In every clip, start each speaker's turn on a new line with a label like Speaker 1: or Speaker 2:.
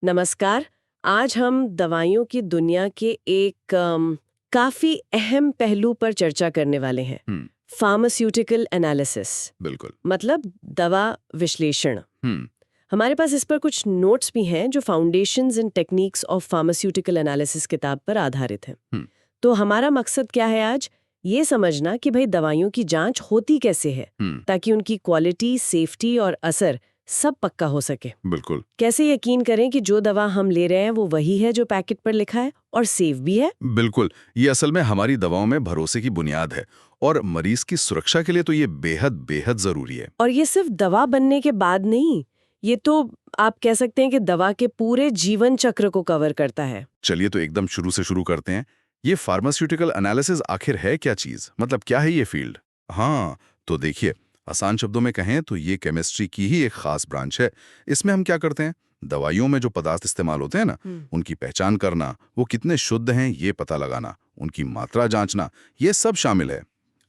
Speaker 1: नमस्कार। आज हम दवाइयों की दुनिया के एक काफी अहम पहलू पर चर्चा करने वाले हैं।
Speaker 2: हम्म।
Speaker 1: फार्मास्यूटिकल एनालिसिस,
Speaker 2: बिल्कुल।
Speaker 1: मतलब दवा विश्लेषण।
Speaker 2: हम्म।
Speaker 1: हमारे पास इस पर कुछ नोट्स भी हैं जो foundations and techniques of pharmaceutical analysis किताब पर आधारित हैं।
Speaker 2: हम्म।
Speaker 1: तो हमारा मकसद क्या है आज? ये समझना कि भाई दवाइयों की जांच होती कैसे है,
Speaker 2: हम्म।
Speaker 1: ताकि उनकी क्वालिटी, सेफ्टी और असर सब पक्का हो सके।
Speaker 2: बिल्कुल।
Speaker 1: कैसे यकीन करें कि जो दवा हम ले रहे हैं वो वही है जो पैकेट पर लिखा है और सेफ भी है।
Speaker 2: बिल्कुल, ये असल में हमारी दवाओं में भरोसे की बुनियाद है और मरीज की सुरक्षा के लिए तो ये बेहद बेहद जरूरी है।
Speaker 1: और ये सिर्फ दवा बनने के बाद नहीं, ये तो आप कह सकते हैं कि दवा के पूरे जीवन चक्र को कवर करता है।
Speaker 2: चलिए तो एकदम शुरू से शुरू करते हैं। ये फार्मास्यूटिकल एनालिसिस आखिर है क्या चीज, मतलब क्या है ये फील्ड? हाँ, तो देखिए, आसान शब्दों में कहें तो ये केमिस्ट्री की ही एक खास ब्रांच है। इसमें हम क्या करते हैं, दवाइयों में जो पदार्थ इस्तेमाल होते हैं ना, उनकी पहचान करना, वो कितने शुद्ध हैं ये पता लगाना, उनकी मात्रा जांचना, ये सब शामिल है।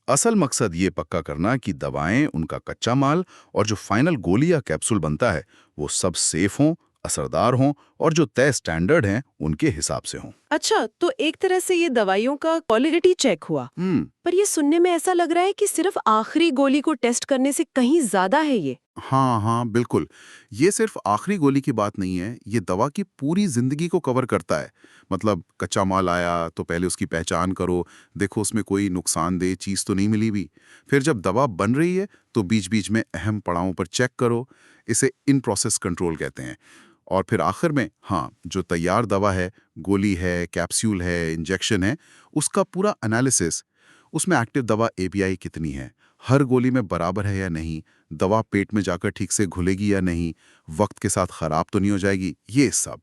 Speaker 2: असल मकसद ये पक्का करना कि दवाएं, उनका कच्चा माल और जो फाइनल गोली या कैप्सूल बनता है वो सब सेफ हों, असरदार हों और जो तय स्टैंडर्ड हैं उनके हिसाब से हों।
Speaker 1: अच्छा, तो एक तरह से ये दवाइयों का क्वालिटी चेक हुआ। पर ये सुनने में ऐसा लग रहा है कि सिर्फ आखिरी गोली को टेस्ट करने से कहीं ज्यादा है ये।
Speaker 3: हाँ हाँ बिल्कुल। ये सिर्फ आखिरी गोली की बात नहीं है, ये दवा की पूरी जिंदगी को कवर करता है। मतलब कच्चा माल आया तो पहले उसकी पहचान करो, देखो उसमें कोई नुकसानदेह चीज़ तो नहीं मिली भी। फिर जब दवा बन रही है तो बीच बीच में अहम पड़ावों पर चेक करो, इसे इन प्रोसेस कंट्रोल कहते हैं। और फिर आखिर में हाँ, जो तैयार दवा है, गोली है, कैप्सूल है, इंजेक्शन है, उसका पूरा एनालिसिस। उसमें एक्टिव दवा एपीआई कितनी है, हर गोली में बराबर है या नहीं, दवा पेट में जाकर ठीक से घुलेगी या नहीं, वक्त के साथ खराब तो नहीं हो जाएगी, ये सब।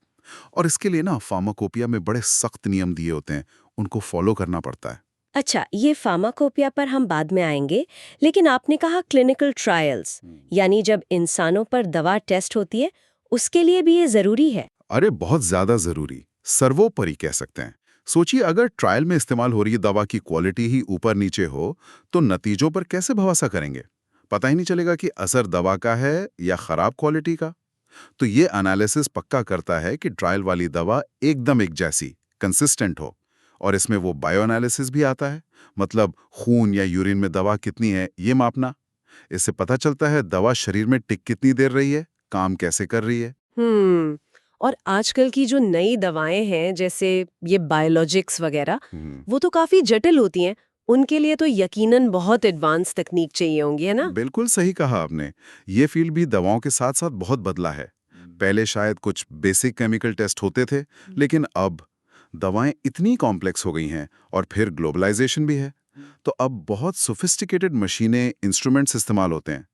Speaker 3: और इसके लिए ना फार्माकोपिया में बड़े सख्त नियम दिए होते हैं, उनको फॉलो करना पड़ता है।
Speaker 1: अच्छा, ये फार्माकोपिया पर हम बाद में आएंगे, लेकिन आपने कहा क्लिनिकल ट्रायल्स, यानी जब इंसानों पर दवा टेस्ट होती है, उसके लिए भी ये जरूरी है।
Speaker 3: अरे बहुत ज्यादा जरूरी, सर्वोपरि कह सकते हैं। सोचिए, अगर ट्रायल में इस्तेमाल हो रही दवा की क्वालिटी ही ऊपर नीचे हो तो नतीजों पर कैसे भरोसा करेंगे? पता ही नहीं चलेगा कि असर दवा का है या खराब क्वालिटी का। तो ये एनालिसिस पक्का करता है कि ट्रायल वाली दवा एकदम एक जैसी, कंसिस्टेंट हो। और इसमें वो बायो एनालिसिस भी आता है, मतलब खून या यूरिन में दवा कितनी है ये मापना। इससे पता चलता है दवा शरीर में टिक कितनी देर रही है, काम कैसे कर रही है।
Speaker 1: हम्म। और आजकल की जो नई दवाएं हैं, जैसे ये बायोलॉजिक्स वगैरह,
Speaker 3: हम्म।
Speaker 1: वो तो काफी जटिल होती हैं। उनके लिए तो यकीनन बहुत एडवांस तकनीक चाहिए होंगी, है ना?
Speaker 3: बिल्कुल सही कहा आपने। ये फील्ड भी दवाओं के साथ साथ बहुत बदला है। पहले शायद कुछ बेसिक केमिकल टेस्ट होते थे, लेकिन अब दवाएं इतनी कॉम्प्लेक्स हो गई हैं और फिर ग्लोबलाइजेशन भी है। तो अब बहुत सोफिस्टिकेटेड मशीनें, इंस्ट्रूमेंट्स इस्तेमाल होते हैं।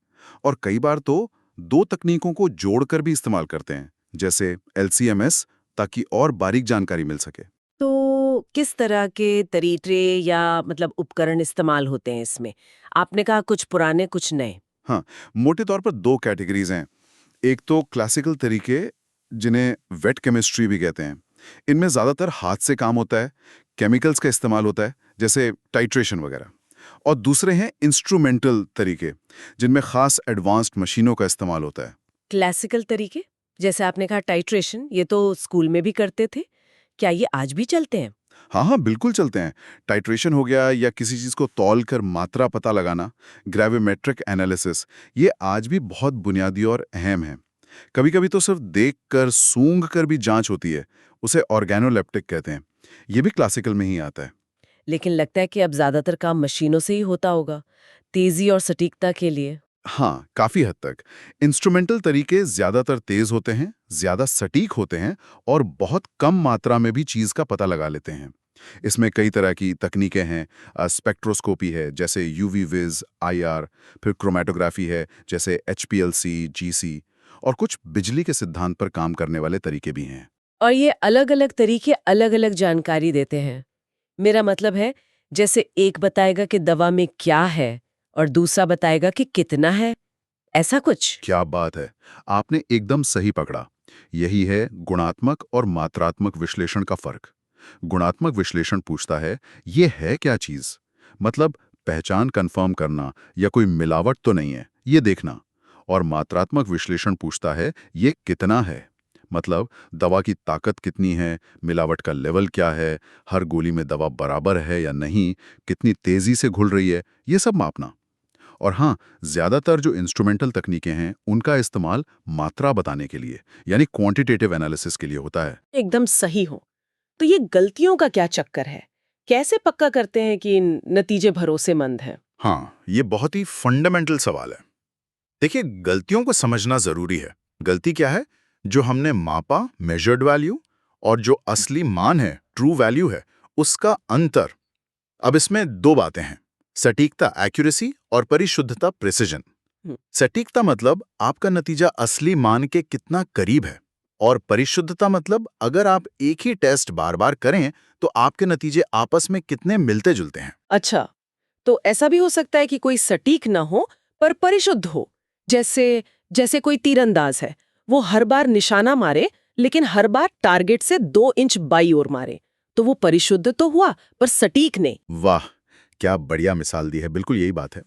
Speaker 3: और कई बार तो दो तकनीकों को जोड़कर भी इस्तेमाल करते हैं, जैसे एलसीएमएस, ताकि और बारीक जानकारी मिल सके।
Speaker 1: तो किस तरह के तरीके या मतलब उपकरण इस्तेमाल होते हैं इसमें? आपने कहा कुछ पुराने, कुछ नए।
Speaker 3: हाँ, मोटे तौर पर दो कैटेगरीज हैं। एक तो क्लासिकल तरीके, जिन्हें वेट केमिस्ट्री भी कहते हैं। इनमें ज़्यादातर हाथ से काम होता है, केमिकल्स का इस्तेमाल होता है, जैसे टाइट्रेशन वगैरह। और दूसरे हैं इंस्ट्रूमेंटल तरीके, जिनमें खास एडवांस्ड मशीनों का इस्तेमाल होता है।
Speaker 1: क्लासिकल तरीके, जैसे आपने कहा टाइट्रेशन, ये तो स्कूल में भी करते थे। क्या ये आज भी चलते हैं?
Speaker 3: हाँ हाँ बिल्कुल चलते हैं। टाइट्रेशन हो गया या किसी चीज़ को तौल कर मात्रा पता लगाना, ग्रेविमेट्रिक एनालिसिस, ये आज भी बहुत बुनियादी और अहम है। कभी कभी तो सिर्फ देख कर, सूंघ कर भी जांच होती है, उसे ऑर्गेनोलेप्टिक कहते हैं। ये भी क्लासिकल में ही आता है।
Speaker 1: लेकिन लगता है कि अब ज्यादातर काम मशीनों से ही होता होगा, तेजी और सटीकता के लिए।
Speaker 3: हाँ, काफी हद तक। इंस्ट्रूमेंटल तरीके ज्यादातर तेज होते हैं, ज्यादा सटीक होते हैं और बहुत कम मात्रा में भी चीज का पता लगा लेते हैं। इसमें कई तरह की तकनीकें हैं। स्पेक्ट्रोस्कोपी है, जैसे यूवी विज, आईआर। फिर क्रोमेटोग्राफी है, जैसे एचपीएलसी, जीसी। और कुछ बिजली के सिद्धांत पर काम करने वाले तरीके भी हैं।
Speaker 1: और ये अलग-अलग तरीके अलग-अलग जानकारी देते हैं। मेरा मतलब है, जैसे एक बताएगा कि दवा में क्या है और दूसरा बताएगा कि कितना है, ऐसा कुछ।
Speaker 3: क्या बात है, आपने एकदम सही पकड़ा। यही है गुणात्मक और मात्रात्मक विश्लेषण का फर्क। गुणात्मक विश्लेषण पूछता है ये है क्या चीज, मतलब पहचान कंफर्म करना या कोई मिलावट तो नहीं है, ये देखना। और मात्रात्मक विश्लेषण पूछता है ये कितना है,
Speaker 2: मतलब दवा की ताकत कितनी है, मिलावट का लेवल क्या है, हर गोली में दवा बराबर है या नहीं, कितनी तेजी से घुल रही है, ये सब मापना। और हाँ, ज्यादातर जो इंस्ट्रूमेंटल तकनीकें हैं उनका इस्तेमाल मात्रा बताने के लिए यानी क्वांटिटेटिव एनालिसिस के लिए होता है।
Speaker 1: एकदम सही हो। तो ये गलतियों का क्या चक्कर है? कैसे पक्का करते हैं कि नतीजे भरोसेमंद हैं?
Speaker 4: हाँ, ये बहुत ही फंडामेंटल सवाल है। देखिए, गलतियों को समझना जरूरी है। गलती क्या है? जो हमने मापा, मेजर्ड वैल्यू, और जो असली मान है, ट्रू वैल्यू है, उसका अंतर। अब इसमें दो बातें हैं, सटीकता एक्यूरेसी और परिशुद्धता प्रिसिजन।
Speaker 1: हम्म।
Speaker 4: सटीकता मतलब आपका नतीजा असली मान के कितना करीब है, और परिशुद्धता मतलब अगर आप एक ही टेस्ट बार बार करें तो आपके नतीजे आपस में कितने मिलते जुलते हैं।
Speaker 1: अच्छा, तो ऐसा भी हो सकता है कि कोई सटीक ना हो पर परिशुद्ध हो। जैसे जैसे कोई तीरंदाज है, वो हर बार निशाना मारे लेकिन हर बार टारगेट से 2 इंच बाई ओर मारे, तो वो परिशुद्ध तो हुआ पर सटीक नहीं।
Speaker 4: वाह, क्या बढ़िया मिसाल दी है। बिल्कुल यही बात है।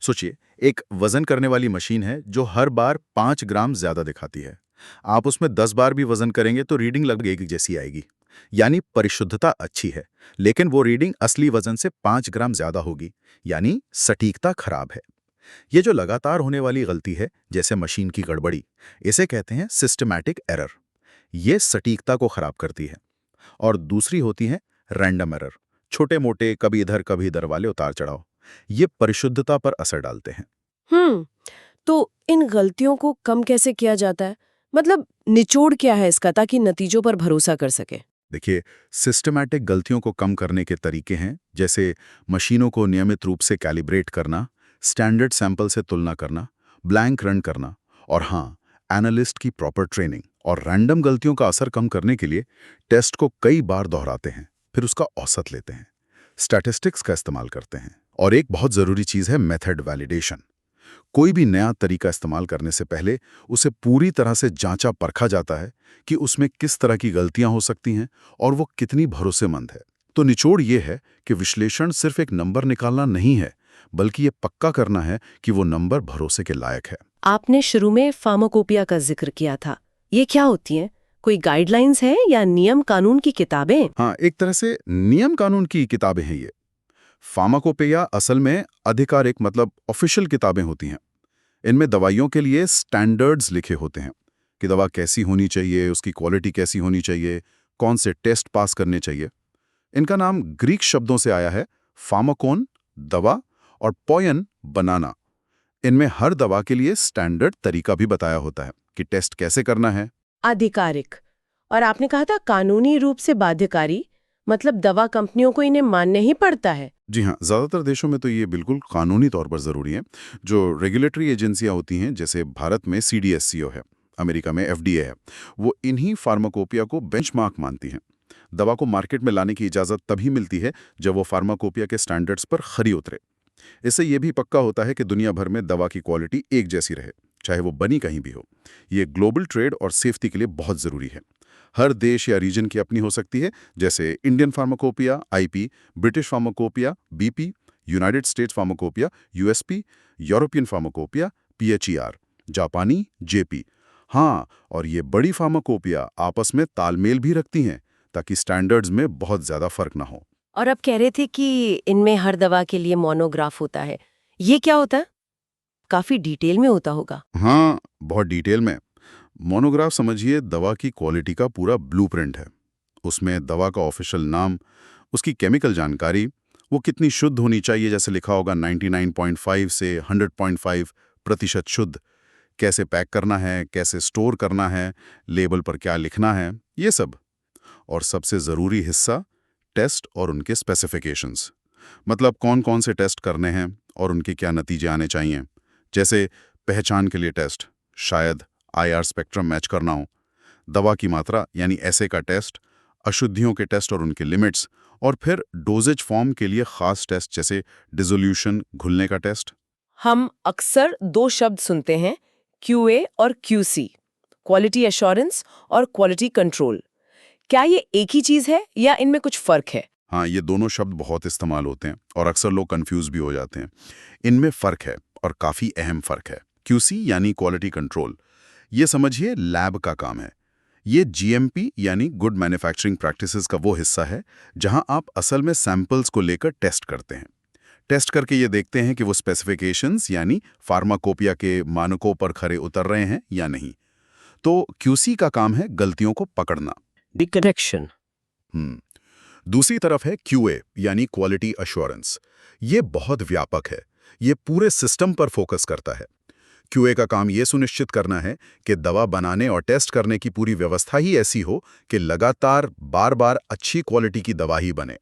Speaker 4: सोचिए, एक वजन करने वाली मशीन है जो हर बार 5 ग्राम ज्यादा दिखाती है। आप उसमें 10 बार भी वजन करेंगे तो रीडिंग लगभग एक जैसी आएगी। यानी परिशुद्धता अच्छी है, लेकिन वो रीडिंग असली वजन से 5 ग्राम ज्यादा होगी, यानी सटीकता खराब है। ये जो लगातार होने वाली गलती है, जैसे मशीन की गड़बड़ी, इसे कहते हैं सिस्टमैटिक एरर। ये सटीकता को खराब करती है। और दूसरी होती है रैंडम एरर, छोटे मोटे कभी इधर वाले उतार चढ़ाव। ये परिशुद्धता पर असर डालते हैं।
Speaker 1: हम्म, तो इन गलतियों को कम कैसे किया जाता है? मतलब निचोड़ क्या है इसका ताकि नतीजों पर भरोसा कर सके?
Speaker 4: देखिए, सिस्टमैटिक गलतियों को कम करने के तरीके हैं, जैसे मशीनों को नियमित रूप से कैलिब्रेट करना, स्टैंडर्ड सैंपल से तुलना करना, ब्लैंक रन करना, और हाँ, एनालिस्ट की प्रॉपर ट्रेनिंग। और रैंडम गलतियों का असर कम करने के लिए टेस्ट को कई बार दोहराते हैं, फिर उसका औसत लेते हैं, स्टैटिस्टिक्स का इस्तेमाल करते हैं। और एक बहुत जरूरी चीज है मेथड वैलिडेशन। कोई भी नया तरीका इस्तेमाल करने से पहले उसे पूरी तरह से जांचा परखा जाता है कि उसमें किस तरह की गलतियां हो सकती हैं और वो कितनी भरोसेमंद है। तो निचोड़ ये है कि विश्लेषण सिर्फ एक नंबर निकालना नहीं है, बल्कि ये पक्का करना है कि वो नंबर भरोसे के लायक है।
Speaker 1: आपने शुरू में फार्माकोपिया का जिक्र किया था। ये क्या होती हैं? कोई गाइडलाइंस है या नियम कानून की किताबें?
Speaker 2: हाँ, एक तरह से नियम कानून की किताबें हैं ये। फार्माकोपेया असल में आधिकारिक मतलब ऑफिशियल किताबें होती हैं। इनमें दवाइयों के लिए स्टैंडर्ड्स लिखे होते हैं कि दवा कैसी होनी चाहिए, उसकी क्वालिटी कैसी होनी चाहिए, कौन से टेस्ट पास करने चाहिए। इनका नाम ग्रीक शब्दों से आया है, फार्माकोन दवा और पोयन बनाना। इनमें हर दवा के लिए स्टैंडर्ड तरीका भी बताया होता है कि टेस्ट कैसे करना है।
Speaker 1: आधिकारिक। और आपने कहा था कानूनी रूप से बाध्यकारी, मतलब दवा कंपनियों को इन्हें मानने ही पड़ता है।
Speaker 2: जी हाँ, ज़्यादातर देशों में तो ये बिल्कुल कानूनी तौर पर ज़रूरी है। जो रेगुलेटरी एजेंसियां होती हैं, जैसे भारत में CDSCO है, अमेरिका में FDA है, वो इन्हीं फार्माकोपिया को बेंचमार्क मानती हैं। दवा को मार्केट में लाने की इजाज़त तभी मिलती है जब वो फार्माकोपिया के स्टैंडर्ड्स पर खरी उतरे। इससे ये भी पक्का होता है कि दुनिया भर में दवा की क्वालिटी एक जैसी रहे, चाहे वो बनी कहीं भी हो। ये ग्लोबल ट्रेड और सेफ्टी के लिए बहुत ज़रूरी है। हर देश या रीजन की अपनी हो सकती है, जैसे Indian pharmacopoeia IP, British pharmacopoeia BP, United states pharmacopoeia USP, European pharmacopoeia PHER, जापानी JP। हाँ, और ये बड़ी फार्माकोपिया आपस में तालमेल भी रखती हैं ताकि स्टैंडर्ड्स में बहुत ज़्यादा फर्क ना हो।
Speaker 1: और अब कह रहे थे कि इनमें हर दवा के लिए मोनोग्राफ होता है। ये क्या होता है? काफी डिटेल में होता होगा।
Speaker 2: हाँ, बहुत डिटेल में। मोनोग्राफ समझिए दवा की क्वालिटी का पूरा ब्लूप्रिंट है। उसमें दवा का ऑफिशियल नाम, उसकी केमिकल जानकारी, वो कितनी शुद्ध होनी चाहिए, जैसे लिखा होगा 99.5 से 100.5% शुद्ध, कैसे पैक करना है, कैसे स्टोर करना है, लेबल पर क्या लिखना है, ये सब। और सबसे ज़रूरी हिस्सा, टेस्ट और उनके स्पेसिफिकेशंस। मतलब कौन कौन से टेस्ट करने हैं और उनके क्या नतीजे आने चाहिए। जैसे पहचान के लिए टेस्ट, शायद IR स्पेक्ट्रम मैच करना हो, दवा की मात्रा यानी एसए का टेस्ट, अशुद्धियों के टेस्ट और उनके लिमिट्स, और फिर डोजेज फॉर्म के लिए खास टेस्ट जैसे डिसोल्यूशन, घुलने का टेस्ट।
Speaker 1: हम अक्सर 2 शब्द सुनते हैं, QA और QC, क्वालिटी एश्योरेंस और क्वालिटी कंट्रोल। क्या ये एक ही चीज है या इनमें कुछ फर्क है?
Speaker 2: हाँ, ये दोनों शब्द बहुत इस्तेमाल होते हैं और अक्सर लोग कंफ्यूज भी हो जाते हैं। इनमें फ़र्क है और काफ़ी अहम फ़र्क है। QC यानी क्वालिटी कंट्रोल, ये समझिए लैब का काम है।
Speaker 4: ये जीएमपी यानी गुड मैन्युफैक्चरिंग प्रैक्टिसेस का वो हिस्सा है जहां आप असल में सैंपल्स को लेकर टेस्ट करते हैं। टेस्ट करके ये देखते हैं कि वो स्पेसिफिकेशंस यानी फार्माकोपिया के मानकों पर खरे उतर रहे हैं या नहीं। तो क्यूसी का काम है गलतियों को पकड़ना।
Speaker 1: करेक्शन।
Speaker 4: दूसरी तरफ है क्यूए यानी क्वालिटी अश्योरेंस। ये बहुत व्यापक है, ये पूरे सिस्टम पर फोकस करता है। क्यूए का काम ये सुनिश्चित करना है कि दवा बनाने और टेस्ट करने की पूरी व्यवस्था ही ऐसी हो कि लगातार बार बार अच्छी क्वालिटी की दवा ही बने।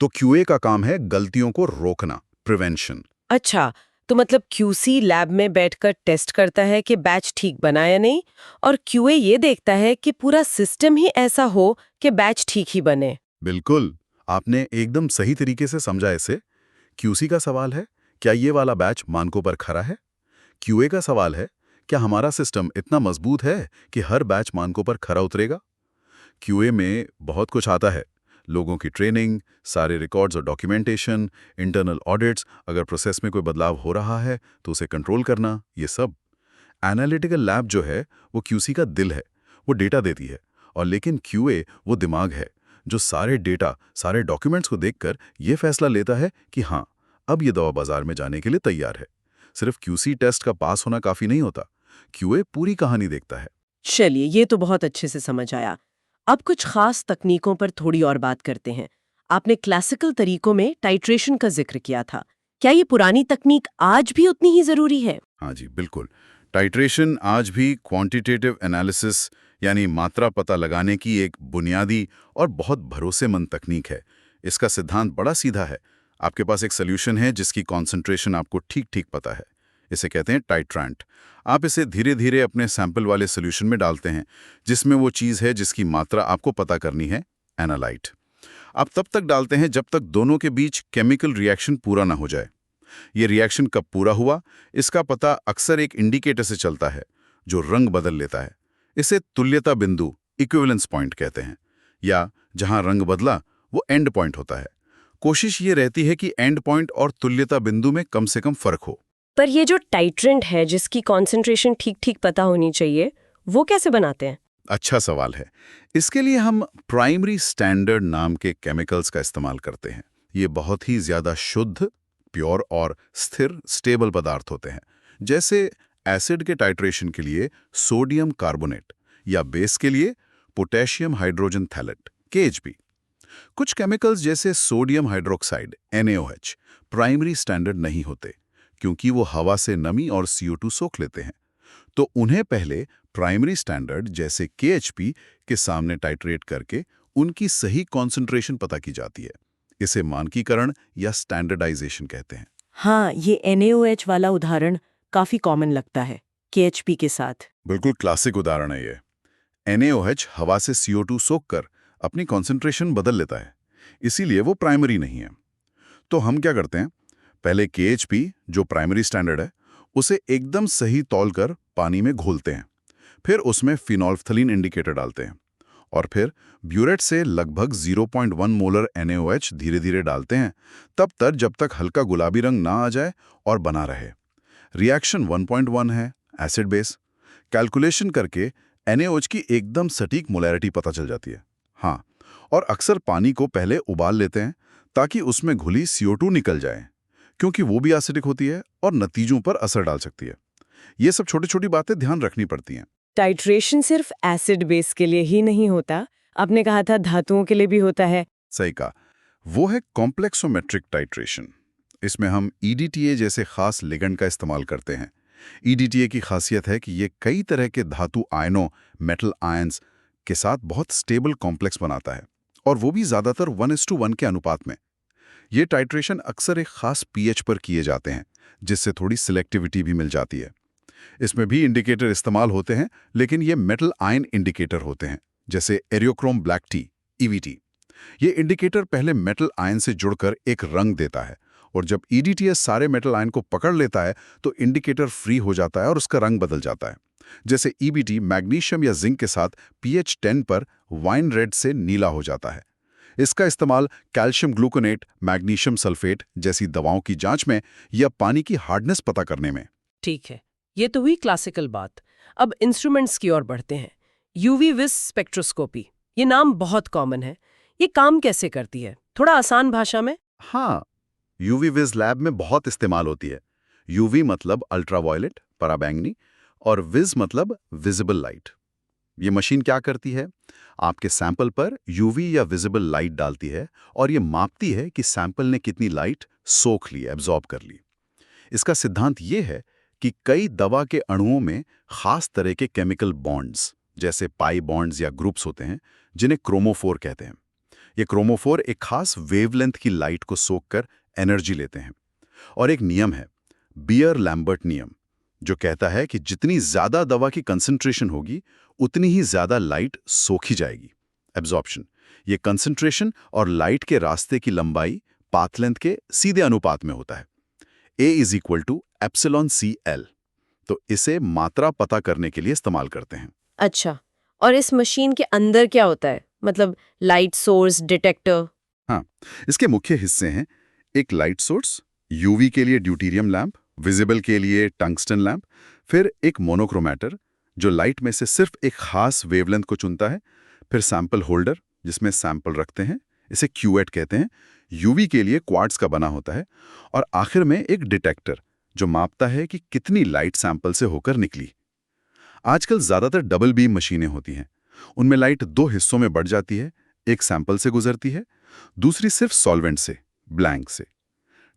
Speaker 4: तो क्यूए का काम है गलतियों को रोकना, प्रिवेंशन।
Speaker 1: अच्छा, तो मतलब क्यूसी लैब में बैठकर टेस्ट करता है कि बैच ठीक बना या नहीं, और क्यूए ये देखता है कि पूरा सिस्टम ही ऐसा हो कि बैच ठीक ही बने।
Speaker 4: बिल्कुल, आपने एकदम सही तरीके से समझा इसे। क्यूसी का सवाल है, क्या ये वाला बैच मानकों पर खरा है? क्यूए का सवाल है, क्या हमारा सिस्टम इतना मजबूत है कि हर बैच मानकों पर खरा उतरेगा? क्यूए में बहुत कुछ आता है। लोगों की ट्रेनिंग, सारे रिकॉर्ड्स और डॉक्यूमेंटेशन, इंटरनल ऑडिट्स, अगर प्रोसेस में कोई बदलाव हो रहा है तो उसे कंट्रोल करना, ये सब। एनालिटिकल लैब जो है वो क्यूसी का दिल है, वो डेटा देती है, और लेकिन क्यूए वो दिमाग है जो सारे डेटा, सारे डॉक्यूमेंट्स को देखकर ये फैसला लेता है कि हाँ, अब ये दवा बाजार में जाने के लिए तैयार है। सिर्फ क्यूसी टेस्ट का पास होना काफी नहीं होता, क्यूए पूरी कहानी देखता है।
Speaker 1: चलिए, ये तो बहुत अच्छे से समझ आया। अब कुछ खास तकनीकों पर थोड़ी और बात करते हैं। आपने क्लासिकल तरीकों में टाइट्रेशन का जिक्र किया था। क्या ये पुरानी तकनीक आज भी उतनी ही जरूरी है?
Speaker 4: हाँ जी, बिल्कुल। टाइट्रेशन आज भी क्वांटिटेटिव एनालिसिस यानी मात्रा पता लगाने की एक बुनियादी और बहुत भरोसेमंद तकनीक है। इसका सिद्धांत बड़ा सीधा है। आपके पास एक सॉल्यूशन है जिसकी कॉन्सेंट्रेशन आपको ठीक ठीक पता है। इसे कहते हैं टाइट्रेंट। आप इसे धीरे धीरे अपने सैंपल वाले सॉल्यूशन में डालते हैं जिसमें वो चीज़ है जिसकी मात्रा आपको पता करनी है, एनालाइट। आप तब तक डालते हैं जब तक दोनों के बीच केमिकल रिएक्शन पूरा ना हो जाए। ये रिएक्शन कब पूरा हुआ, इसका पता अक्सर एक इंडिकेटर से चलता है जो रंग बदल लेता है। इसे तुल्यता बिंदु, इक्विवेलेंस पॉइंट कहते हैं, या जहां रंग बदला वो एंड पॉइंट होता है। कोशिश ये रहती है कि एंड पॉइंट और तुल्यता बिंदु में कम से कम फर्क हो।
Speaker 1: पर ये जो टाइट्रेंट है जिसकी कॉन्सेंट्रेशन ठीक ठीक पता होनी चाहिए, वो कैसे बनाते हैं?
Speaker 4: अच्छा सवाल है। इसके लिए हम प्राइमरी स्टैंडर्ड नाम के केमिकल्स का इस्तेमाल करते हैं। ये बहुत ही ज्यादा शुद्ध, प्योर और स्थिर, स्टेबल पदार्थ होते हैं। जैसे एसिड के टाइट्रेशन के लिए सोडियम कार्बोनेट, या बेस के लिए पोटेशियम हाइड्रोजन थैलेट, केएचपी। कुछ केमिकल्स जैसे sodium hydroxide, NaOH, primary standard नहीं होते क्योंकि वो हवा से नमी और CO2 सोख लेते हैं। तो उन्हें पहले प्राइमरी स्टैंडर्ड जैसे KHP के सामने टाइट्रेट करके उनकी सही कॉन्सेंट्रेशन पता की जाती है। इसे मानकीकरण या स्टैंडर्डाइजेशन कहते हैं।
Speaker 1: हाँ, ये NaOH वाला उदाहरण काफी कॉमन लगता है KHP के साथ।
Speaker 4: बिल्कुल क्लासिक उदाहरण है ये। NaOH हवा से CO2 सोखकर अपनी कॉन्सेंट्रेशन बदल लेता है, इसीलिए वो प्राइमरी नहीं है। तो हम क्या करते हैं, पहले KHP जो प्राइमरी स्टैंडर्ड है उसे एकदम सही तौल कर पानी में घोलते हैं, फिर उसमें फिनोल्फ्थलीन इंडिकेटर डालते हैं, और फिर ब्यूरेट से लगभग 0.1 मोलर NaOH धीरे धीरे डालते हैं, तब तक जब तक हल्का गुलाबी रंग ना आ जाए और बना रहे। रिएक्शन 1.1 है, एसिड बेस। कैलकुलेशन करके NaOH की एकदम सटीक मोलैरिटी पता चल जाती है। हाँ, और अक्सर पानी को पहले उबाल लेते हैं ताकि उसमें घुली CO2 निकल जाए, क्योंकि वो भी एसिडिक होती है और नतीजों पर असर डाल सकती है। ये सब छोटी छोटी बातें ध्यान रखनी पड़ती हैं।
Speaker 1: टाइट्रेशन सिर्फ एसिड बेस के लिए ही नहीं होता, आपने कहा था धातुओं के लिए भी होता है।
Speaker 4: सही कहा, वो है कॉम्प्लेक्सोमेट्रिक टाइट्रेशन। इसमें हम EDTA जैसे खास लिगेंड का इस्तेमाल करते हैं। EDTA की खासियत है कि ये कई तरह के धातु आयनों, मेटल आयंस के साथ बहुत स्टेबल कॉम्प्लेक्स बनाता है, और वो भी ज़्यादातर 1:1 के अनुपात में। ये टाइट्रेशन अक्सर एक खास pH पर किए जाते हैं, जिससे थोड़ी सिलेक्टिविटी भी मिल जाती है। इसमें भी इंडिकेटर इस्तेमाल होते हैं, लेकिन ये मेटल आयन इंडिकेटर होते हैं, जैसे एरियोक्रोम ब्लैक टी, EVT। ये इंडिकेटर पहले मेटल आयन से जुड़कर एक रंग देता है, और जब EDTA सारे मेटल आयन को पकड़ लेता है तो इंडिकेटर फ्री हो जाता है और उसका रंग बदल जाता है। जैसे EBT मैग्नीशियम या जिंक के साथ pH 10 पर वाइन रेड से नीला हो जाता है। इसका इस्तेमाल कैल्शियम ग्लूकोनेट, मैग्नीशियम सल्फेट जैसी दवाओं की जांच में या पानी की हार्डनेस पता करने में।
Speaker 1: ठीक है, ये तो हुई क्लासिकल बात। अब इंस्ट्रूमेंट्स की ओर बढ़ते हैं। यूवी विज स्पेक्ट्रोस्कोपी, ये नाम बहुत कॉमन है। ये काम कैसे करती है, थोड़ा आसान भाषा में?
Speaker 4: हाँ, यूवी विज लैब में बहुत इस्तेमाल होती है। यूवी मतलब अल्ट्रावायलेट, पराबैंगनी, और विज मतलब विजिबल लाइट। ये मशीन क्या करती है? आपके सैंपल पर यूवी या विजिबल लाइट डालती है और ये मापती है कि सैंपल ने कितनी लाइट सोख ली, एब्जॉर्ब कर ली। इसका सिद्धांत ये है कि कई दवा के अणुओं में खास तरह के केमिकल बॉन्ड्स, जैसे पाई बॉन्ड्स या ग्रुप्स होते हैं, जिन्हें क्रोमोफोर कहते हैं। ये क्रोमोफोर एक खास वेवलेंथ की लाइट को सोखकर एनर्जी लेते हैं। और एक नियम है, बियर-लैम्बर्ट नियम, जो कहता है कि जितनी ज्यादा दवा की कंसंट्रेशन होगी उतनी ही ज्यादा लाइट सोखी जाएगी, एब्जॉर्प्शन। ये कंसंट्रेशन और लाइट के रास्ते की लंबाई पाथ लेंथ के सीधे अनुपात में होता है। A=εcL। तो इसे मात्रा पता करने के लिए इस्तेमाल करते हैं।
Speaker 5: अच्छा, और इस मशीन के अंदर क्या होता है? मतलब लाइट सोर्स, डिटेक्टर?
Speaker 2: हाँ, इसके मुख्य हिस्से हैं एक लाइट सोर्स, यूवी के लिए ड्यूटीरियम लैंप, विजिबल के लिए टंगस्टन लैंप, फिर एक मोनोक्रोमैटर जो लाइट में से सिर्फ एक खास वेवलेंथ को चुनता है, फिर सैंपल होल्डर जिसमें सैंपल रखते हैं, इसे क्यूएट कहते हैं, यूवी के लिए क्वार्ट्ज का बना होता है, और आखिर में एक डिटेक्टर जो मापता है कि कितनी लाइट सैंपल से होकर निकली। आजकल ज्यादातर डबल बीम मशीनें होती हैं। उनमें लाइट दो हिस्सों में बढ़ जाती है, एक सैंपल से गुजरती है, दूसरी सिर्फ सॉल्वेंट से, ब्लैंक से।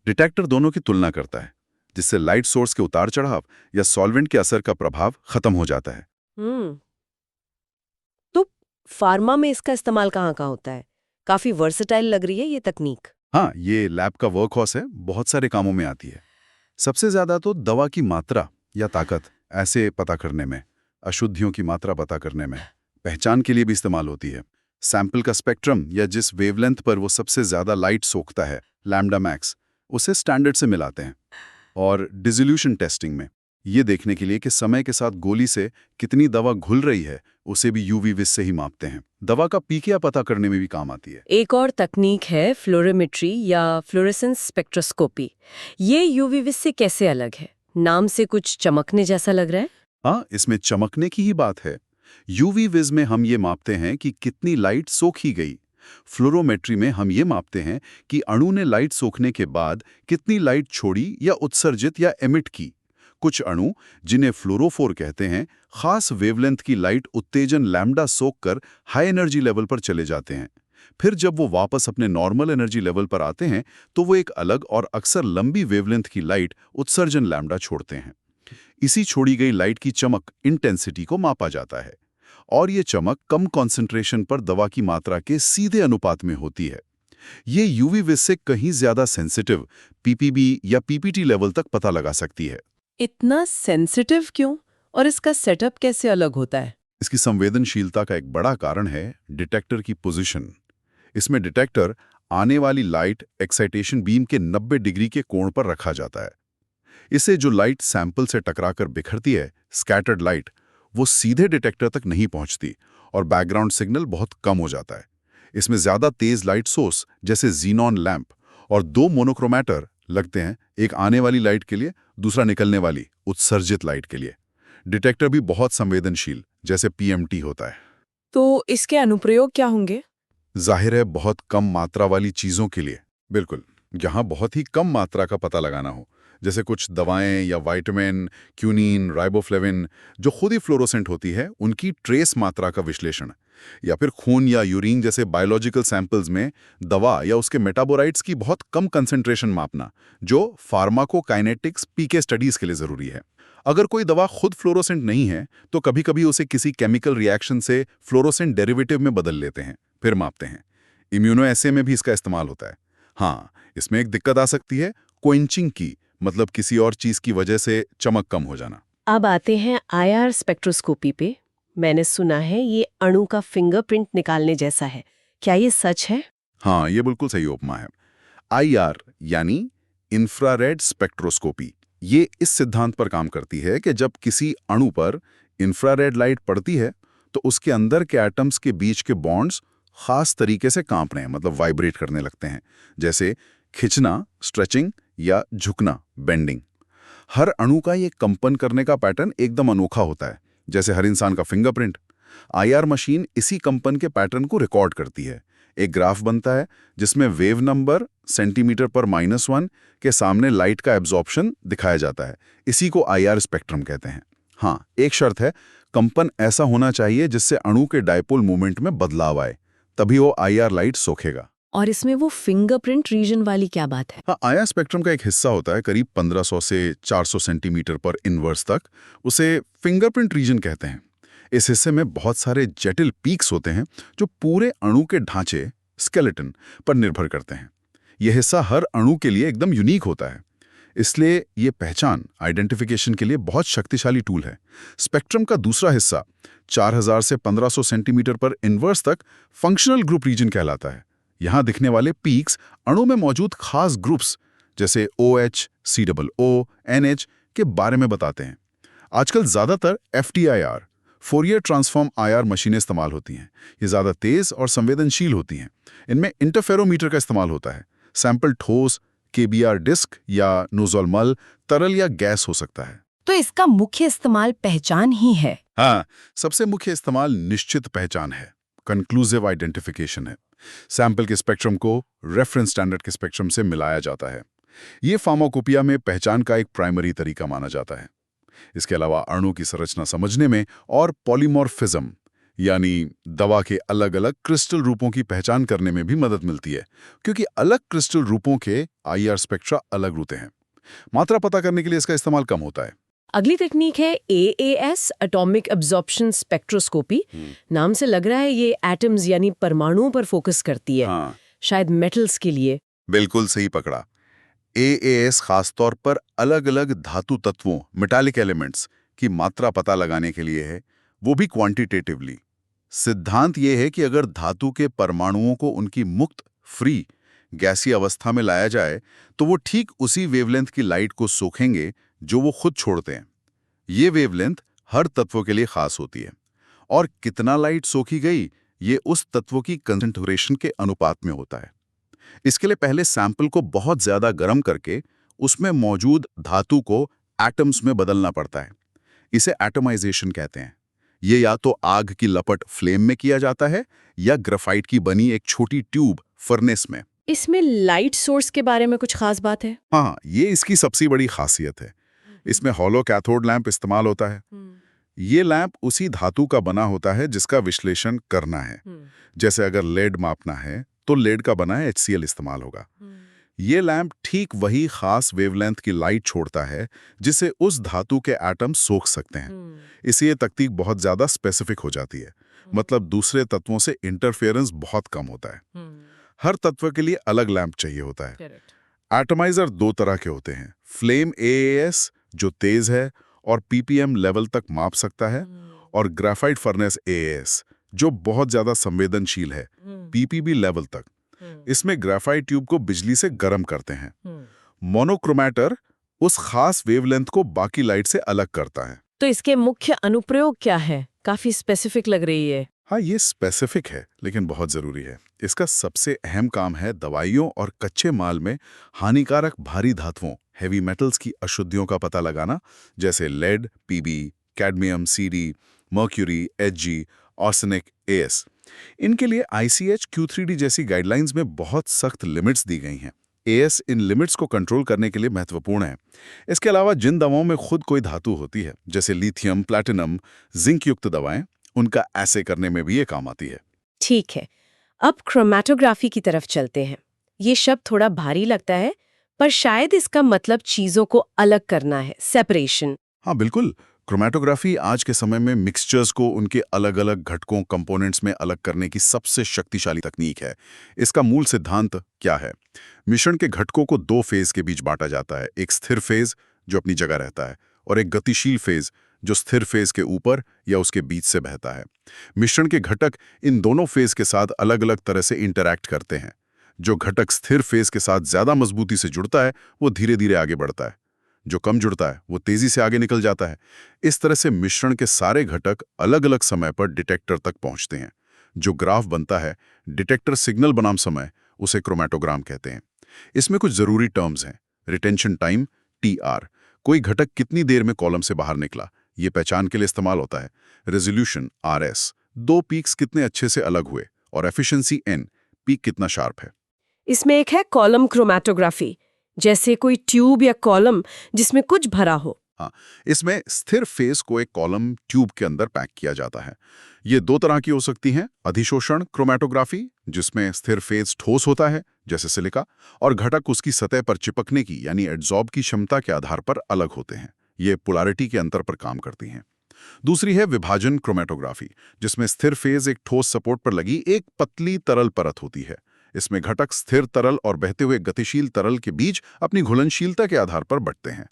Speaker 2: डिटेक्टर दोनों की तुलना करता है, जिससे लाइट सोर्स के उतार चढ़ाव या सॉल्वेंट के असर का प्रभाव खत्म हो जाता है।
Speaker 5: तो फार्मा में इसका इस्तेमाल कहाँ होता है? काफी वर्सेटाइल लग रही है ये तकनीक।
Speaker 2: हाँ, ये लैब का वर्कहॉर्स है, बहुत सारे कामों में आती है। सबसे ज्यादा तो दवा की मात्रा या ताकत ऐसे पता करने में, अशुद्धियों की मात्रा पता करने में, पहचान के लिए भी इस्तेमाल होती है। सैंपल का स्पेक्ट्रम या जिस वेवलेंथ पर वो सबसे ज्यादा लाइट सोखता है, लैम्डा मैक्स, उसे स्टैंडर्ड से मिलाते हैं। और डिसोल्यूशन टेस्टिंग में ये देखने के लिए कि समय के साथ गोली से कितनी दवा घुल रही है, उसे भी यूवी विज से ही मापते हैं। दवा का पीके पता करने में भी काम आती है।
Speaker 5: एक और तकनीक है फ्लोरोमेट्री या फ्लोरेसेंस स्पेक्ट्रोस्कोपी। ये यूवी विज से कैसे अलग है? नाम से कुछ चमकने जैसा लग रहा है।
Speaker 2: हाँ, इसमें चमकने की ही बात है। यूवी विज में हम ये मापते हैं कि कितनी लाइट सोखी गई। फ्लोरोमेट्री में हम ये मापते हैं कि अणु ने लाइट सोखने के बाद कितनी लाइट छोड़ी या उत्सर्जित या एमिट की। कुछ अणु, जिन्हें फ्लोरोफोर कहते हैं, खास वेवलेंथ की लाइट उत्तेजन लैम्डा सोखकर हाई एनर्जी लेवल पर चले जाते हैं। फिर जब वो वापस अपने नॉर्मल एनर्जी लेवल पर आते हैं तो वो एक अलग और अक्सर लंबी वेवलेंथ की लाइट उत्सर्जन लैम्डा छोड़ते हैं। इसी छोड़ी गई लाइट की चमक, इंटेंसिटी, को मापा जाता है, और ये चमक कम कॉन्सेंट्रेशन पर दवा की मात्रा के सीधे अनुपात में होती है। ये यूवी विज से कहीं ज्यादा सेंसिटिव पीपीबी या पीपीटी लेवल तक पता लगा सकती है।
Speaker 1: इतना सेंसिटिव क्यों, और इसका सेटअप कैसे अलग होता है?
Speaker 2: इसकी संवेदनशीलता का एक बड़ा कारण है डिटेक्टर की पोजीशन। इसमें डिटेक्टर आने वाली लाइट एक्साइटेशन बीम के 90 डिग्री के कोण पर रखा जाता है। इससे जो लाइट सैंपल से टकराकर बिखरती है, स्कैटर्ड लाइट, वो सीधे डिटेक्टर तक नहीं पहुंचती और बैकग्राउंड सिग्नल बहुत कम हो जाता है। इसमें ज्यादा तेज लाइट सोर्स जैसे जीनॉन लैंप और दो मोनोक्रोमैटर लगते हैं, एक आने वाली लाइट के लिए, दूसरा निकलने वाली उत्सर्जित लाइट के लिए। डिटेक्टर भी बहुत संवेदनशील, जैसे पीएमटी होता है।
Speaker 1: तो इसके अनुप्रयोग क्या होंगे?
Speaker 2: जाहिर है, बहुत कम मात्रा वाली चीजों के लिए। बिल्कुल, जहां बहुत ही कम मात्रा का पता लगाना हो, जैसे कुछ दवाएं या विटामिन, क्यूनिन, राइबोफ्लेविन, जो खुद ही फ्लोरोसेंट होती है, उनकी ट्रेस मात्रा का विश्लेषण, या फिर खून या यूरिन जैसे बायोलॉजिकल सैंपल्स में दवा या उसके मेटाबोलाइट्स की बहुत कम कंसंट्रेशन मापना, जो फार्माकोकाइनेटिक्स पीके स्टडीज के लिए जरूरी है। अगर कोई दवा खुद फ्लोरोसेंट नहीं है तो कभी कभी उसे किसी केमिकल रिएक्शन से फ्लोरोसेंट डेरिवेटिव में बदल लेते हैं, फिर मापते हैं। इम्यूनोएसे में भी इसका इस्तेमाल होता है। हाँ, इसमें एक दिक्कत आ सकती है, क्वेंचिंग की, मतलब किसी और चीज की वजह से चमक कम हो जाना।
Speaker 5: अब आते हैं आईआर स्पेक्ट्रोस्कोपी पे। मैंने सुना है ये अणु का फिंगरप्रिंट निकालने जैसा है। क्या ये सच है?
Speaker 2: हाँ, ये बिल्कुल सही उपमा है। आईआर यानी इंफ्रारेड स्पेक्ट्रोस्कोपी, ये इस सिद्धांत पर काम करती है कि जब किसी अणु पर इंफ्रारेड लाइट पड़ती है तो उसके अंदर के एटम्स के बीच के बॉन्ड्स खास तरीके से कांपने, मतलब वाइब्रेट करने लगते हैं, जैसे खिंचना, स्ट्रेचिंग, या झुकना, बेंडिंग। हर अणु का ये कंपन करने का पैटर्न एकदम अनोखा होता है, जैसे हर इंसान का फिंगरप्रिंट।
Speaker 4: आईआर मशीन इसी कंपन के पैटर्न को रिकॉर्ड करती है। एक ग्राफ बनता है जिसमें वेव नंबर सेंटीमीटर पर -1 के सामने लाइट का एब्जॉर्प्शन दिखाया जाता है। इसी को आईआर स्पेक्ट्रम कहते हैं। हाँ, एक शर्त है, कंपन ऐसा होना चाहिए जिससे अणु के डायपोल मूवमेंट में बदलाव आए, तभी वो आईआर लाइट सोखेगा।
Speaker 5: और इसमें वो फिंगरप्रिंट रीजन वाली क्या बात है?
Speaker 4: हाँ, आईआर स्पेक्ट्रम का एक हिस्सा होता है करीब 1500 से 400 सेंटीमीटर पर इनवर्स तक, उसे फिंगरप्रिंट रीजन कहते हैं। इस हिस्से में बहुत सारे जटिल पीक्स होते हैं जो पूरे अणु के ढांचे स्केलेटन पर निर्भर करते हैं। यह हिस्सा हर अणु के लिए एकदम यूनिक होता है, इसलिए ये पहचान आइडेंटिफिकेशन के लिए बहुत शक्तिशाली टूल है। स्पेक्ट्रम का दूसरा हिस्सा 4000 से 1500 सेंटीमीटर पर इनवर्स तक फंक्शनल ग्रुप रीजन कहलाता है। यहाँ दिखने वाले पीक्स अणु में मौजूद खास ग्रुप्स जैसे OH, COO, NH के बारे में बताते हैं। आजकल ज्यादातर FTIR फोरियर ट्रांसफॉर्म आईआर मशीनें इस्तेमाल होती हैं। ये ज़्यादा तेज़ और संवेदनशील होती हैं। इनमें इंटरफेरोमीटर का इस्तेमाल होता है। सैंपल ठोस, KBR डिस्क या नोजल तरल या गैस हो सकता है।
Speaker 5: तो इसका मुख्य इस्तेमाल पहचान ही है।
Speaker 4: हाँ, सबसे मुख्य इस्तेमाल निश्चित पहचान है, कंक्लूसिव आइडेंटिफिकेशन है। सैंपल के स्पेक्ट्रम को रेफरेंस स्टैंडर्ड के स्पेक्ट्रम से मिलाया जाता है। ये फार्माकोपिया में पहचान का एक प्राइमरी तरीका माना जाता है। इसके अलावा अणु की संरचना समझने में और पॉलीमॉर्फिज्म यानी दवा के अलग अलग क्रिस्टल रूपों की पहचान करने में भी मदद मिलती है, क्योंकि अलग क्रिस्टल रूपों के आईआर स्पेक्ट्रा अलग होते हैं। मात्रा पता करने के लिए इसका इस्तेमाल कम होता है।
Speaker 5: अगली तकनीक है AAS, एटॉमिक एब्जॉर्प्शन स्पेक्ट्रोस्कोपी। नाम से लग रहा है ये एटम्स यानी परमाणुओं पर फोकस करती है।
Speaker 4: हाँ,
Speaker 5: शायद मेटल्स के लिए।
Speaker 4: बिल्कुल सही पकड़ा। AAS खासतौर पर अलग अलग धातु तत्वों मेटालिक एलिमेंट्स की मात्रा पता लगाने के लिए है, वो भी क्वांटिटेटिवली। सिद्धांत ये है कि अगर धातु के परमाणुओं को उनकी मुक्त फ्री गैसीय अवस्था में लाया जाए तो वो ठीक उसी वेवलेंथ की लाइट को सोखेंगे जो वो खुद छोड़ते हैं। ये वेवलेंथ हर तत्व के लिए खास होती है और कितना लाइट सोखी गई ये उस तत्व की कंसंट्रेशन के अनुपात में होता है। इसके लिए पहले सैंपल को बहुत ज्यादा गर्म करके उसमें मौजूद धातु को एटम्स में बदलना पड़ता है। इसे एटमाइजेशन कहते हैं। ये या तो आग की लपट फ्लेम में किया जाता है या ग्रेफाइट की बनी एक छोटी ट्यूब फर्नेस में।
Speaker 5: इसमें लाइट सोर्स के बारे में कुछ खास बात है?
Speaker 4: हाँ, ये इसकी सबसे बड़ी खासियत है। इसमें हॉलो कैथोड लैंप इस्तेमाल होता है। ये लैंप उसी धातु का बना होता है जिसका विश्लेषण करना है। जैसे अगर लेड मापना है तो लेड का बना HCl इस्तेमाल होगा। ये लैंप ठीक वही खास वेवलेंथ की लाइट छोड़ता है जिसे उस धातु के एटम सोख सकते हैं। इससे ये तकनीक बहुत ज्यादा स्पेसिफिक हो जाती है, मतलब दूसरे तत्वों से इंटरफेरेंस बहुत कम होता है। हर तत्व के लिए अलग लैंप चाहिए होता है। एटमाइजर दो तरह के होते हैं, फ्लेम AAS जो तेज है और PPM लेवल तक माप सकता है, और ग्रेफाइट फर्नेस AAS जो बहुत ज्यादा संवेदनशील है, PPB लेवल तक। इसमें ग्रेफाइट ट्यूब को बिजली से गर्म करते हैं। मोनोक्रोमैटर उस खास वेवलेंथ को बाकी लाइट से अलग करता है।
Speaker 5: तो इसके मुख्य अनुप्रयोग क्या है? काफी स्पेसिफिक लग रही है।
Speaker 4: हाँ, ये स्पेसिफिक है लेकिन बहुत जरूरी है। इसका सबसे अहम काम है दवाइयों और कच्चे माल में हानिकारक भारी धातुओं हैवी मेटल्स की अशुद्धियों का पता लगाना, जैसे lead, PB, cadmium, CD, mercury, Hg, arsenic, AS। इनके लिए ICH Q3D जैसी गाइडलाइंस में बहुत सख्त लिमिट्स दी गई हैं। AS इन लिमिट्स को कंट्रोल करने के लिए महत्वपूर्ण है। इसके अलावा जिन दवाओं में खुद कोई धातु होती है, जैसे लिथियम, प्लैटिनम, जिंक युक्त दवाएं, उनका ऐसे करने में भी ये काम आती है।
Speaker 5: ठीक है, अब क्रोमैटोग्राफी की तरफ चलते हैं। ये शब्द थोड़ा भारी लगता है, पर शायद इसका मतलब चीजों को अलग करना है, सेपरेशन।
Speaker 4: हाँ बिल्कुल, क्रोमैटोग्राफी आज के समय में मिक्सचर्स को उनके अलग अलग घटकों कंपोनेंट्स में अलग करने की सबसे शक्तिशाली तकनीक है। इसका मूल सिद्धांत क्या है? मिश्रण के घटकों को दो फेज के बीच बांटा जाता है, एक स्थिर फेज जो अपनी जगह रहता है और एक गतिशील फेज जो स्थिर फेज के ऊपर या उसके बीच से बहता है। मिश्रण के घटक इन दोनों फेज के साथ अलग अलग तरह से इंटरैक्ट करते हैं। जो घटक स्थिर फेज के साथ ज्यादा मजबूती से जुड़ता है वो धीरे धीरे आगे बढ़ता है, जो कम जुड़ता है वो तेजी से आगे निकल जाता है। इस तरह से मिश्रण के सारे घटक अलग अलग समय पर डिटेक्टर तक पहुंचते हैं। जो ग्राफ बनता है डिटेक्टर सिग्नल बनाम समय, उसे क्रोमैटोग्राम कहते हैं। इसमें कुछ जरूरी टर्म्स हैं। रिटेंशन टाइम TR, कोई घटक कितनी देर में कॉलम से बाहर निकला, ये पहचान के लिए इस्तेमाल होता है। रेजोल्यूशन RS, दो पीक्स कितने अच्छे से अलग हुए, और एफिशिएंसी n, पीक कितना शार्प है।
Speaker 5: इसमें एक है कॉलम क्रोमैटोग्राफी, जैसे कोई ट्यूब या कॉलम जिसमें कुछ भरा हो।
Speaker 4: हाँ, इसमें स्थिर फेस को एक कॉलम ट्यूब के अंदर पैक किया जाता है। ये दो तरह की हो सकती हैं, अधिशोषण क्रोमैटोग्राफी, जिसमें स्थिर फेस ठोस होता है जैसे सिलिका, और घटक उसकी सतह पर चिपकने की यानी एड्सॉर्ब की क्षमता के आधार पर अलग होते हैं। ये पोलैरिटी के अंतर पर काम करती हैं। दूसरी है विभाजन क्रोमैटोग्राफी, जिसमें स्थिर फेज एक ठोस सपोर्ट पर लगी एक पतली तरल परत होती है। इसमें घटक स्थिर तरल और बहते हुए गतिशील तरल के बीच अपनी घुलनशीलता के आधार पर बढ़ते हैं।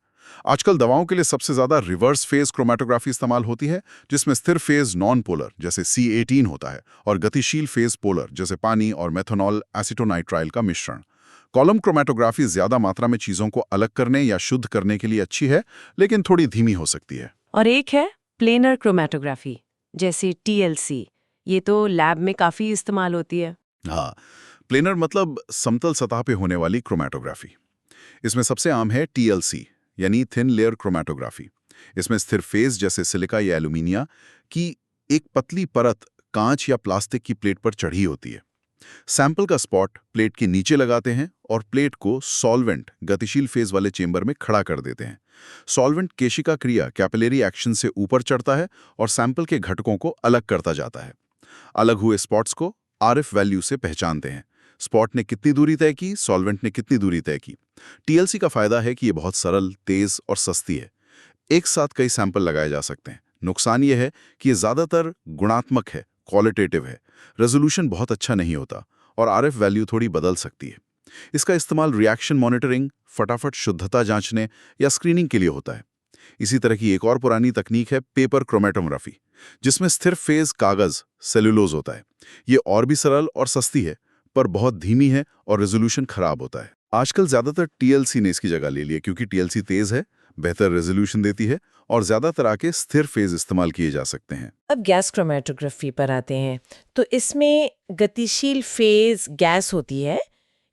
Speaker 4: आजकल दवाओं के लिए सबसे ज्यादा रिवर्स फेज क्रोमैटोग्राफी इस्तेमाल होती है, जिसमें स्थिर फेज नॉन पोलर जैसे C18 होता है और गतिशील फेज पोलर जैसे पानी और मेथनॉल एसिटोनाइट्राइल का मिश्रण। कॉलम क्रोमैटोग्राफी ज्यादा मात्रा में चीजों को अलग करने या शुद्ध करने के लिए अच्छी है, लेकिन थोड़ी धीमी हो सकती है।
Speaker 5: और एक है प्लेनर क्रोमैटोग्राफी, जैसे TLC। ये तो लैब में काफी इस्तेमाल होती है।
Speaker 4: हाँ, प्लेनर मतलब समतल सतह पे होने वाली क्रोमैटोग्राफी। इसमें सबसे आम है TLC यानी थिन लेयर क्रोमैटोग्राफी। इसमें स्थिर फेज जैसे सिलिका या एल्यूमिनिया की एक पतली परत कांच या प्लास्टिक की प्लेट पर चढ़ी होती है। सैंपल का स्पॉट प्लेट के नीचे लगाते हैं और प्लेट को सॉल्वेंट गतिशील फेज वाले चेंबर में खड़ा कर देते हैं। सॉल्वेंट केशिका क्रिया कैपिलरी एक्शन से ऊपर चढ़ता है और सैंपल के घटकों को अलग करता जाता है। अलग हुए स्पॉट्स को RF वैल्यू से पहचानते हैं। स्पॉट ने कितनी दूरी तय की, सॉल्वेंट ने कितनी दूरी तय की। TLC का फायदा है कि ये बहुत सरल, तेज और सस्ती है। एक साथ कई सैंपल लगाए जा सकते हैं। नुकसान ये है कि ये ज्यादातर गुणात्मक है, क्वालिटेटिव है, रेजोल्यूशन बहुत अच्छा नहीं होता और RF वैल्यू थोड़ी बदल सकती है। इसका इस्तेमाल रिएक्शन मॉनिटरिंग, फटाफट शुद्धता जांचने या स्क्रीनिंग के लिए होता है। इसी तरह की एक और पुरानी तकनीक है पेपर क्रोमैटोग्राफी, जिसमें स्थिर फेज कागज सेलुलोज होता है। ये और भी सरल और सस्ती है, पर बहुत धीमी है और रेजोल्यूशन खराब होता है। आजकल ज्यादातर TLC ने इसकी जगह ले ली है, क्योंकि TLC तेज है, बेहतर रेजोल्यूशन देती है और ज्यादातर आके स्थिर फेज इस्तेमाल किए जा सकते हैं।
Speaker 5: अब गैस क्रोमैटोग्राफी पर आते हैं, तो इसमें गतिशील फेज गैस होती है।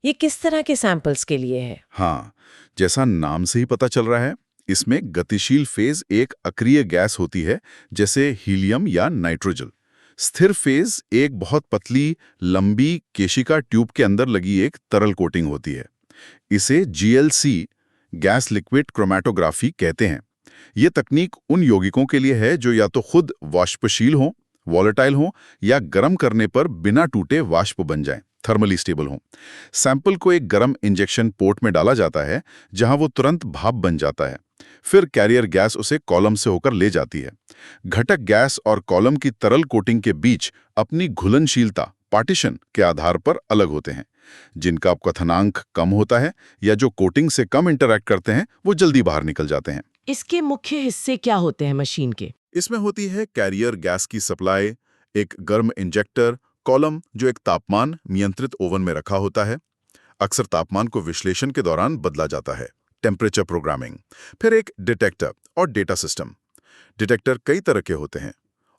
Speaker 5: ये किस तरह के सैंपल्स के लिए है?
Speaker 4: हाँ, जैसा नाम से ही पता चल रहा है, इसमें गतिशील फेज एक अक्रिय गैस होती है, जैसे हीलियम या नाइट्रोजन। स्थिर फेज एक बहुत पतली, लंबी केशिका ट्यूब के अंदर लगी एक तरल कोटिंग होती है। इसे GLC गैस लिक्विड क्रोमैटोग्राफी कहते हैं। ये तकनीक उन यौगिकों के लिए है जो या तो खुद वाष्पशील हों, वॉलेटाइल हों, या गर्म करने पर बिना टूटे वाष्प बन जाएं, थर्मली स्टेबल हों। सैंपल को एक गर्म इंजेक्शन पोर्ट में डाला जाता है, जहां वो तुरंत भाप बन जाता है। फिर कैरियर गैस उसे कॉलम से होकर ले जाती है। घटक गैस और कॉलम की तरल कोटिंग के बीच अपनी घुलनशीलता पार्टीशन के आधार पर अलग होते हैं। जिनका क्वथनांक कम होता है या जो कोटिंग से कम इंटरैक्ट करते हैं, वो जल्दी बाहर निकल जाते हैं।
Speaker 1: इसके मुख्य हिस्से क्या होते हैं मशीन के?
Speaker 4: इसमें होती है कैरियर गैस की सप्लाई, एक गर्म इंजेक्टर, कॉलम जो एक तापमान नियंत्रित ओवन में रखा होता है। अक्सर तापमान को विश्लेषण के दौरान बदला जाता है, टेम्परेचर प्रोग्रामिंग। फिर एक डिटेक्टर और डेटा सिस्टम। डिटेक्टर कई तरह के होते हैं।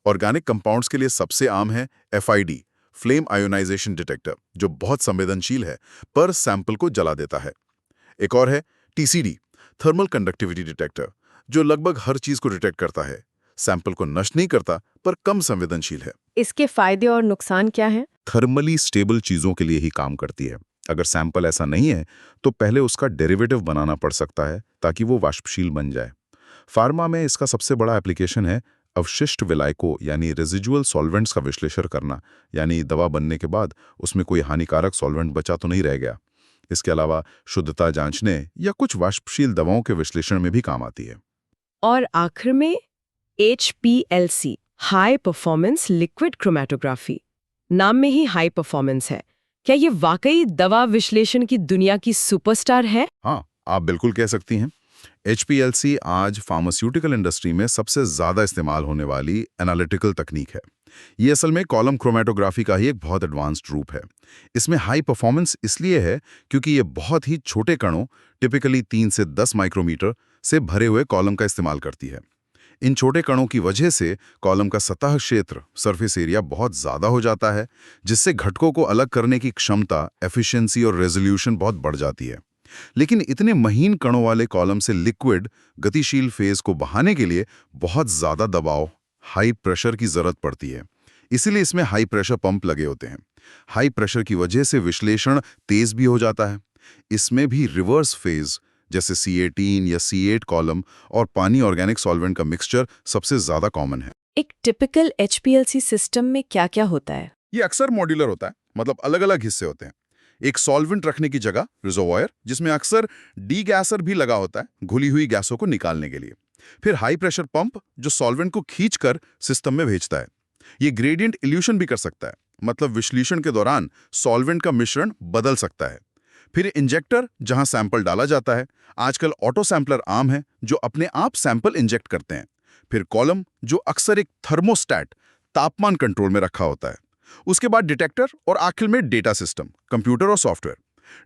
Speaker 4: ऑर्गेनिक कंपाउंड्स के लिए सबसे आम है FID, फ्लेम आयोनाइजेशन डिटेक्टर, जो बहुत संवेदनशील है पर सैंपल को जला देता है। एक और है TCD, थर्मल कंडक्टिविटी डिटेक्टर, जो लगभग हर चीज को डिटेक्ट करता है, सैंपल को नष्ट नहीं करता पर कम संवेदनशील है।
Speaker 5: इसके फायदे और नुकसान क्या है?
Speaker 4: थर्मली स्टेबल चीजों के लिए ही काम करती है। अगर सैंपल ऐसा नहीं है तो पहले उसका डेरिवेटिव बनाना पड़ सकता है ताकि वो वाष्पशील बन जाए। फार्मा में इसका सबसे बड़ा एप्लीकेशन है अवशिष्ट विलायकों यानी रेजिजुअल सॉल्वेंट्स का विश्लेषण करना, यानी दवा बनने के बाद उसमें कोई हानिकारक सॉल्वेंट बचा तो नहीं रह गया। इसके अलावा शुद्धता जांचने या कुछ वाष्पशील दवाओं के विश्लेषण में भी काम आती है।
Speaker 5: और आखिर में HPLC, high performance liquid chromatography. नाम में ही हाई परफॉर्मेंस है। क्या ये वाकई दवा विश्लेषण की दुनिया की सुपरस्टार है?
Speaker 4: हाँ, आप बिल्कुल कह सकती हैं। HPLC आज फार्मास्यूटिकल इंडस्ट्री में सबसे ज्यादा इस्तेमाल होने वाली एनालिटिकल तकनीक है। ये असल में कॉलम क्रोमैटोग्राफी का ही एक बहुत एडवांस्ड रूप है। इसमें हाई परफॉर्मेंस इसलिए है क्योंकि ये बहुत ही छोटे कणों, टिपिकली 3 से 10 माइक्रोमीटर से भरे हुए कॉलम का इस्तेमाल करती है। इन छोटे कणों की वजह से कॉलम का सतह क्षेत्र, सरफेस एरिया बहुत ज्यादा हो जाता है, जिससे घटकों को अलग करने की क्षमता, एफिशिएंसी और रेजोल्यूशन बहुत बढ़ जाती है। लेकिन इतने महीन कणों वाले कॉलम से लिक्विड गतिशील फेज को बहाने के लिए बहुत ज्यादा दबाव, हाई प्रेशर की जरूरत पड़ती है।
Speaker 3: इसीलिए इसमें हाई प्रेशर पंप लगे होते हैं। हाई प्रेशर की वजह से विश्लेषण तेज भी हो जाता है। इसमें भी रिवर्स फेज जैसे C18 या C8 कॉलम और पानी ऑर्गेनिक सॉल्वेंट का मिक्सचर सबसे ज्यादा कॉमन है।
Speaker 5: एक टिपिकल HPLC सिस्टम में क्या-क्या होता है?
Speaker 3: ये अक्सर मॉड्यूलर होता है, मतलब अलग-अलग हिस्से होते हैं। एक सॉल्वेंट रखने की जगह रिजर्वॉयर, जिसमें अक्सर डीगैसर भी लगा होता है, घुली हुई गैसों को निकालने के लिए। फिर हाई प्रेशर पंप जो सॉल्वेंट को खींचकर सिस्टम में भेजता है। ये ग्रेडियंट इल्यूशन भी कर सकता है, मतलब विश्लेषण के दौरान सॉल्वेंट का मिश्रण बदल सकता है। फिर इंजेक्टर जहां सैंपल डाला जाता है, आजकल ऑटो सैंपलर आम है जो अपने आप सैंपल इंजेक्ट करते हैं। फिर कॉलम जो अक्सर एक थर्मोस्टैट तापमान कंट्रोल में रखा होता है। उसके बाद डिटेक्टर और आखिर में डेटा सिस्टम, कंप्यूटर और सॉफ्टवेयर।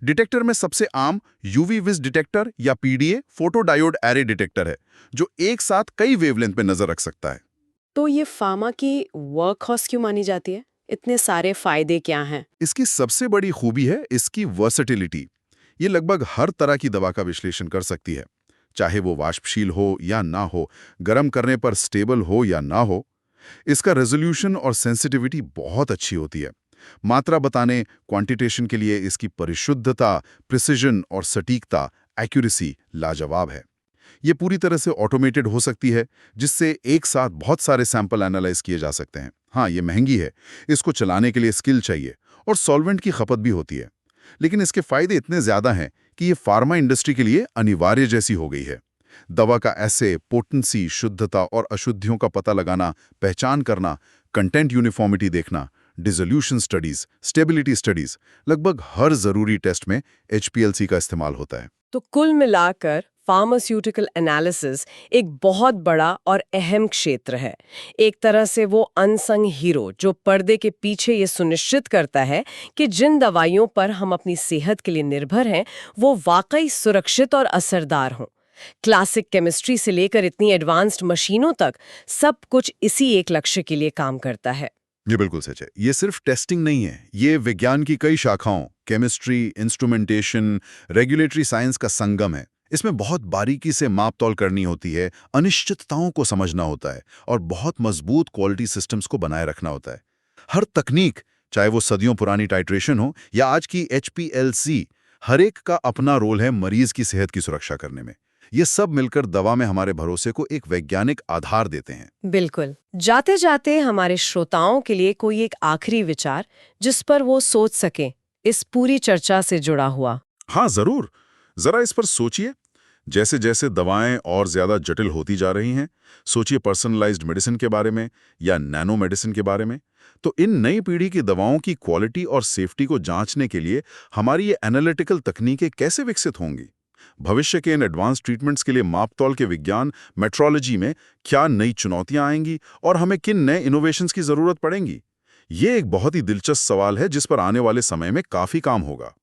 Speaker 3: डिटेक्टर में सबसे आम यूवी विज डिटेक्टर या PDA photo diode array detector है, जो एक साथ कई वेवलेंथ पे नजर रख सकता है।
Speaker 5: तो ये फार्मा की वर्कहॉर्स क्यों मानी जाती है? इतने सारे फायदे क्या हैं?
Speaker 3: इसकी सबसे बड़ी खूबी है इसकी वर्सेटिलिटी। ये लगभग हर तरह की दवा का विश्लेषण कर सकती है, चाहे वो वाष्पशील हो या ना हो, गर्म करने पर स्टेबल हो या ना हो। इसका रेजोल्यूशन और सेंसिटिविटी बहुत अच्छी होती है। मात्रा बताने, क्वांटिटेशन के लिए इसकी परिशुद्धता, प्रिसिजन और सटीकता, एक्यूरेसी लाजवाब है। ये पूरी तरह से ऑटोमेटेड हो सकती है, जिससे एक साथ बहुत सारे सैंपल एनालाइज किए जा सकते हैं। हाँ, ये महंगी है, इसको चलाने के लिए स्किल चाहिए और सॉल्वेंट की खपत भी होती है। लेकिन इसके फायदे इतने ज्यादा हैं कि ये फार्मा इंडस्ट्री के लिए अनिवार्य जैसी हो गई है। दवा का एसे, पोटेंसी, शुद्धता और अशुद्धियों का पता लगाना, पहचान करना, कंटेंट यूनिफॉर्मिटी देखना, डिसोल्यूशन स्टडीज, स्टेबिलिटी स्टडीज, लगभग हर जरूरी टेस्ट में HPLC का इस्तेमाल होता है।
Speaker 5: तो कुल मिलाकर फार्मास्यूटिकल एनालिसिस एक बहुत बड़ा और अहम क्षेत्र है। एक तरह से वो अनसंग हीरो जो पर्दे के पीछे ये सुनिश्चित करता है कि जिन दवाइयों पर हम अपनी सेहत के लिए निर्भर हैं, वो वाकई सुरक्षित और असरदार हों। क्लासिक केमिस्ट्री से लेकर इतनी एडवांस्ड मशीनों तक सब कुछ इसी एक लक्ष्य के लिए काम करता है।
Speaker 3: ये बिल्कुल सच है। ये सिर्फ टेस्टिंग नहीं है, ये विज्ञान की कई शाखाओं, केमिस्ट्री, इंस्ट्रूमेंटेशन, रेगुलेटरी साइंस का संगम है। इसमें बहुत बारीकी से माप-तौल करनी होती है, अनिश्चितताओं को समझना होता है और बहुत मजबूत क्वालिटी सिस्टम्स को बनाए रखना होता है। हर तकनीक, चाहे वो सदियों पुरानी टाइट्रेशन हो या आज की HPLC, हर एक का अपना रोल है मरीज की सेहत की सुरक्षा करने में। ये सब मिलकर दवा में हमारे भरोसे को एक वैज्ञानिक आधार देते हैं।
Speaker 5: बिल्कुल। जाते जाते हमारे श्रोताओं के लिए कोई एक आखिरी विचार जिस पर वो सोच सकें इस पूरी चर्चा से जुड़ा हुआ।
Speaker 3: हाँ, जरूर। जरा इस पर सोचिए। जैसे जैसे दवाएं और ज्यादा जटिल होती जा रही हैं, सोचिए पर्सनलाइज्ड मेडिसिन के बारे में या नैनो मेडिसिन के बारे में। तो इन नई पीढ़ी की दवाओं की क्वालिटी और सेफ्टी को जांचने के लिए हमारी ये एनालिटिकल तकनीकें कैसे विकसित होंगी? भविष्य के इन एडवांस ट्रीटमेंट्स के लिए माप-तौल के विज्ञान, मेट्रोलॉजी में क्या नई चुनौतियां आएंगी और हमें किन नए इनोवेशंस की जरूरत पड़ेंगी? ये एक बहुत ही दिलचस्प सवाल है जिस पर आने वाले समय में काफी काम होगा।